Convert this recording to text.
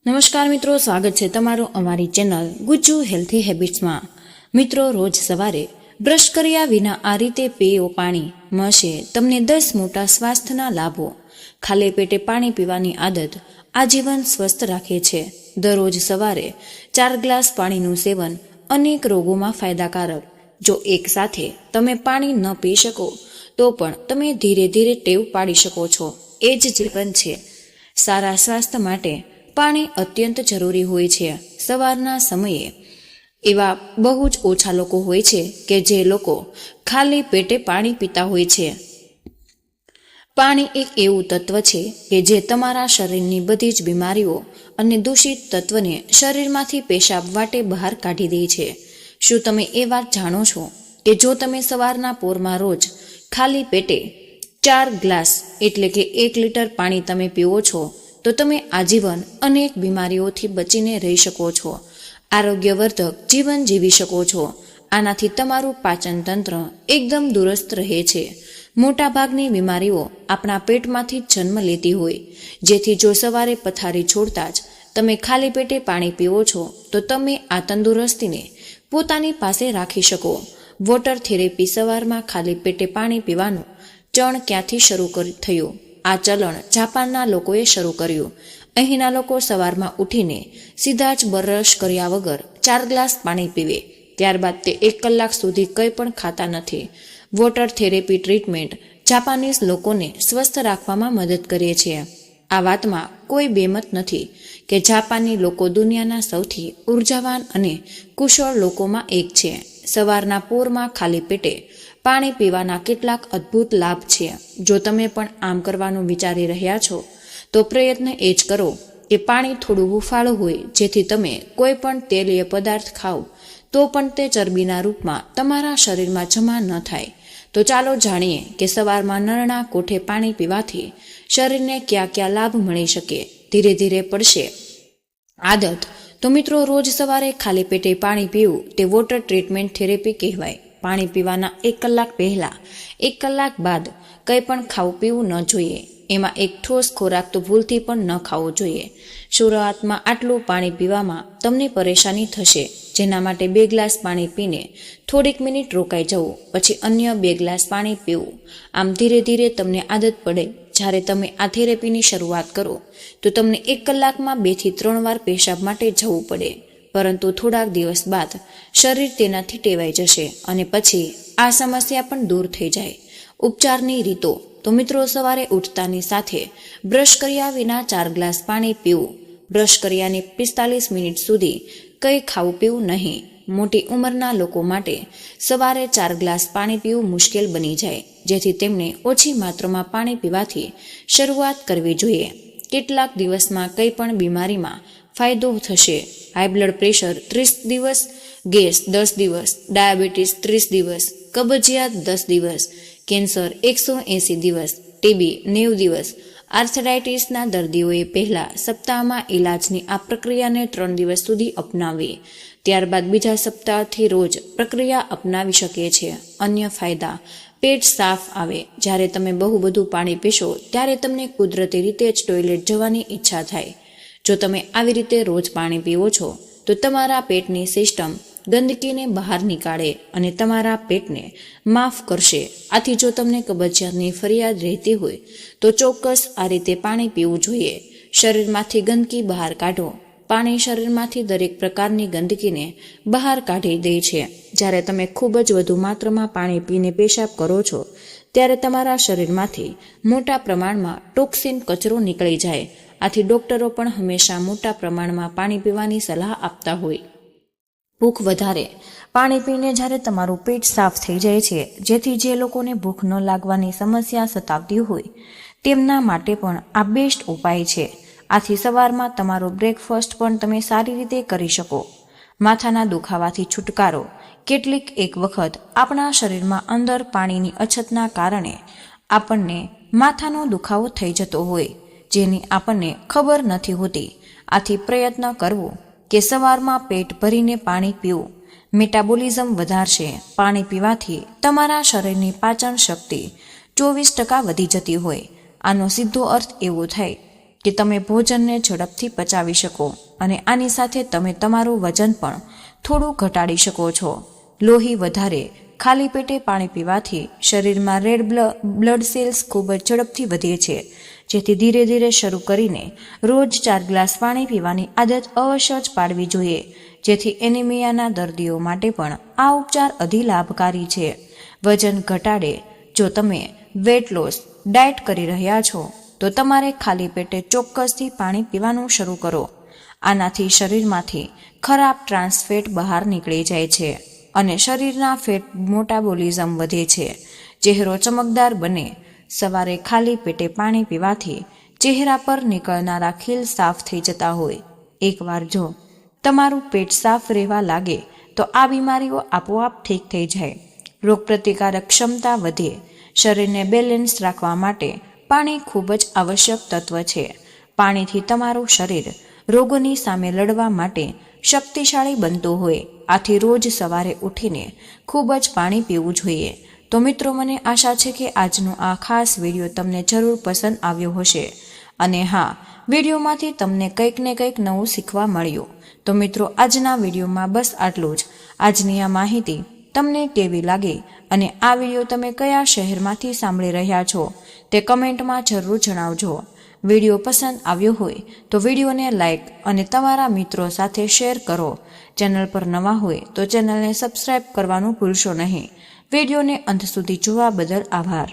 નમસ્કાર મિત્રો, સ્વાગત છે તમારું અમારી ચેનલ ગુજ્જુ હેલ્થી હેબિટ્સમાં। મિત્રો, રોજ સવારે બ્રશ કર્યા વિના આ રીતે પીઓ પાણી, મળશે તમને 10 મોટા સ્વાસ્થ્યના લાભો। ખાલી પેટે પાણી પીવાની આદત આજીવન સ્વસ્થ રાખે છે। દરરોજ સવારે 4 ગ્લાસ પાણીનું સેવન અનેક રોગોમાં ફાયદાકારક। જો એક સાથે તમે પાણી ન પી શકો તો પણ તમે ધીરે ધીરે ટેવ પાડી શકો છો। એ જ જીવન છે। સારા સ્વાસ્થ્ય માટે પાણી અત્યંત જરૂરી હોય છે। સવારના સમયે એવા બહુ જ ઓછા લોકો હોય છે કે જે લોકો ખાલી પેટે પાણી પીતા હોય છે। પાણી એક એવું તત્વ છે કે જે તમારા શરીરની બધી જ બીમારીઓ અને દૂષિત તત્વને શરીરમાંથી પેશાબ વાટે બહાર કાઢી દે છે। શું તમે એ વાત જાણો છો કે જો તમે સવારના પોરમાં રોજ ખાલી પેટે 4 ગ્લાસ એટલે કે 1 લીટર પાણી તમે પીવો છો તો તમે આજીવન અનેક બીમારીઓથી બચીને રહી શકો છો। આરોગ્યવર્ધક જીવન જીવી શકો છો। આનાથી તમારું પાચન તંત્ર એકદમ દુરસ્ત રહે છે। મોટાભાગની બીમારીઓ આપણા પેટમાંથી જન્મ લેતી હોય, જેથી જો સવારે પથારી છોડતા જ તમે ખાલી પેટે પાણી પીવો છો તો તમે આ તંદુરસ્તીને પોતાની પાસે રાખી શકો। વોટર થેરેપી સવારમાં ખાલી પેટે પાણી પીવાનું ચલણ ક્યાંથી શરૂ થયું? આ ચલણ જાપાનના લોકોએ શરૂ કર્યું। અહીંના લોકો સવારમાં ઉઠીને સીધા જ બ્રશ કર્યા વગર 4 ગ્લાસ પાણી પીવે, ત્યારબાદ તે 1 કલાક સુધી કંઈ પણ ખાતા નથી। વોટર થેરેપી ટ્રીટમેન્ટ જાપાનીઝ લોકોને સ્વસ્થ રાખવામાં મદદ કરે છે। આ વાતમાં કોઈ બેમત નથી કે જાપાની લોકો દુનિયાના સૌથી ઉર્જાવાન અને કુશળ લોકોમાં એક છે। સવારના પોરમાં ખાલી પેટે પાણી પીવાના કેટલાક અદ્ભુત લાભ છે। જો તમે પણ આમ કરવાનું વિચારી રહ્યા છો તો પ્રયત્ન એ જ કરો કે પાણી થોડું હુંફાળું હોય, જેથી તમે કોઈ પણ તેલીય પદાર્થ ખાઓ તો પણ તે ચરબીના રૂપમાં તમારા શરીરમાં જમા ન થાય। તો ચાલો જાણીએ કે સવારમાં નરણા કોઠે પાણી પીવાથી શરીરને કયા કયા લાભ મળી શકે। ધીરે ધીરે પડશે આદત। તો મિત્રો, રોજ સવારે ખાલી પેટે પાણી પીવું તે વોટર ટ્રીટમેન્ટ થેરેપી કહેવાય। પાણી પીવાના 1 કલાક પહેલા 1 કલાક બાદ કંઈ પણ ખાવું પીવું ન જોઈએ। એમાં એક ઠોસ ખોરાક તો ભૂલથી પણ ન ખાવો જોઈએ। શરૂઆતમાં આટલું પાણી પીવામાં તમને પરેશાની થશે, જેના માટે 2 ગ્લાસ પાણી પીને થોડીક મિનિટ રોકાઈ જવું, પછી અન્ય 2 ગ્લાસ પાણી પીવું। આમ ધીરે ધીરે તમને આદત પડે। જ્યારે તમે આ થેરેપીની શરૂઆત કરો તો તમને 1 કલાકમાં 2 થી 3 વાર પેશાબ માટે જવું પડે, પરંતુ થોડાક દિવસ બાદ શરીર તેનાથી ટેવાઈ જશે અને પછી આ સમસ્યા પણ દૂર થઈ જાય। ઉપચારની રીતો। તો મિત્રો, સવારે ઉઠતાની સાથે બ્રશ કર્યા વિના 4 ગ્લાસ પાણી પીવું। બ્રશ કર્યાની 45 મિનિટ સુધી કંઈ ખાવું પીવું નહીં। મોટી ઉંમરના લોકો માટે સવારે 4 ગ્લાસ પાણી પીવું મુશ્કેલ બની જાય, જેથી તેમને ઓછી માત્રામાં પાણી પીવાથી શરૂઆત કરવી જોઈએ। કેટલાક દિવસમાં કંઈ પણ બીમારીમાં ફાયદો થશે। હાઈ બ્લડ પ્રેશર 30 દિવસ, ગેસ 10 દિવસ, ડાયાબિટીસ 30 દિવસ, કબજિયાત 10 દિવસ, કેન્સર 180 દિવસ, ટીબી 90 દિવસ। આર્થરાઇટિસના દર્દીઓએ પહેલા સપ્તાહમાં ઇલાજની આ પ્રક્રિયાને 3 દિવસ સુધી અપનાવવી, ત્યારબાદ બીજા સપ્તાહથી રોજ પ્રક્રિયા અપનાવી શકે છે। અન્ય ફાયદા। પેટ સાફ આવે। જ્યારે તમે બહુ બધું પાણી પીશો ત્યારે તમને કુદરતી રીતે જ ટોયલેટ જવાની ઈચ્છા થાય। જો તમે આવી રીતે રોજ પાણી પીવો છો તો તમારા પેટની સિસ્ટમ ગંદકીને બહાર નીકાળે અને તમારા પેટને માફ કરશે। આથી જો તમને કબજિયાતની ફરિયાદ રહેતી હોય તો ચોક્કસ આ રીતે પાણી પીવું જોઈએ। શરીરમાંથી ગંદકી બહાર કાઢો। પાણી શરીરમાંથી દરેક પ્રકારની ગંદકીને બહાર કાઢી દે છે। જ્યારે તમે ખૂબ જ વધુ માત્રામાં પાણી પીને પેશાબ કરો છો ત્યારે તમારા શરીરમાંથી મોટા પ્રમાણમાં ટોક્સિન કચરો નીકળી જાય। આથી ડોક્ટરો પણ હંમેશા મોટા પ્રમાણમાં પાણી પીવાની સલાહ આપતા હોય। ભૂખ વધારે। પાણી પીને જ્યારે તમારું પેટ સાફ થઈ જાય છે, જેથી જે લોકોને ભૂખ ન લાગવાની સમસ્યા સતાવતી હોય તેમના માટે પણ આ બેસ્ટ ઉપાય છે। આથી સવારમાં તમારો બ્રેકફાસ્ટ પણ તમે સારી રીતે કરી શકો। માથાના દુખાવાથી છુટકારો। કેટલીક એક વખત આપણા શરીરમાં અંદર પાણીની અછતના કારણે આપણને માથાનો દુખાવો થઈ જતો હોય, જેની આપણને ખબર નથી હોતી। આથી પ્રયત્ન કરવો કે સવારમાં પેટ ભરીને પાણી પીવું મેટાબોલિઝમ વધારશે। પાણી પીવાથી તમારા શરીરની પાચન શક્તિ 24% વધી જતી હોય। આનો સીધો અર્થ એવો થાય કે તમે ભોજનને ઝડપથી પચાવી શકો અને આની સાથે તમે તમારું વજન પણ થોડું ઘટાડી શકો છો. લોહી વધારે. ખાલી પેટે પાણી પીવાથી શરીરમાં રેડ બ્લડ સેલ્સ ખૂબ જ ઝડપથી વધે છે, જેથી ધીરે ધીરે શરૂ કરીને રોજ 4 ગ્લાસ પાણી પીવાની આદત અવશ્ય જ પાડવી જોઈએ, જેથી એનિમિયાના દર્દીઓ માટે પણ આ ઉપચાર અતિ લાભકારી છે. વજન ઘટાડે. જો તમે વેટ લોસ ડાયટ કરી રહ્યા છો તો તમારે ખાલી પેટે ચોક્કસથી પાણી પીવાનું શરૂ કરો. આનાથી શરીરમાંથી ખરાબ ટ્રાન્સ ફેટ બહાર નીકળી જાય છે અને શરીરના ફેટ મેટાબોલિઝમ વધે છે. ચહેરો ચમકદાર બને. સવારે ખાલી પેટે પાણી પીવાથી ચહેરા પર નીકળનારા ખીલ સાફ થઈ જતા હોય. એકવાર જો તમારું પેટ સાફ રહેવા લાગે તો આ બીમારીઓ આપોઆપ ઠીક થઈ જાય. રોગપ્રતિકારક ક્ષમતા વધે. શરીરને બેલેન્સ રાખવા માટે પાણી ખૂબ જ આવશ્યક તત્વ છે. પાણીથી તમારું શરીર રોગોની સામે લડવા માટે શક્તિશાળી બનતું હોય. આથી રોજ સવારે ઉઠીને ખૂબ જ પાણી પીવું જોઈએ. તો મિત્રો, મને આશા છે કે આજનો આ ખાસ વિડીયો તમને જરૂર પસંદ આવ્યો હશે અને હા, વિડીયોમાંથી તમને કંઈક ને કંઈક નવું શીખવા મળ્યું. તો મિત્રો, આજના વિડીયોમાં બસ આટલું જ. આજની આ માહિતી તમને કેવી લાગી અને આ વિડીયો તમે કયા શહેરમાંથી સાંભળી રહ્યા છો તે કમેન્ટમાં જરૂર જણાવજો. વિડીયો પસંદ આવ્યો હોય તો વિડીયોને લાઇક અને તમારા મિત્રો સાથે શેર કરો. ચેનલ પર નવા હોય તો ચેનલને સબસ્ક્રાઇબ કરવાનું ભૂલશો નહીં. વિડીયોને અંત સુધી જોવા બદલ આભાર.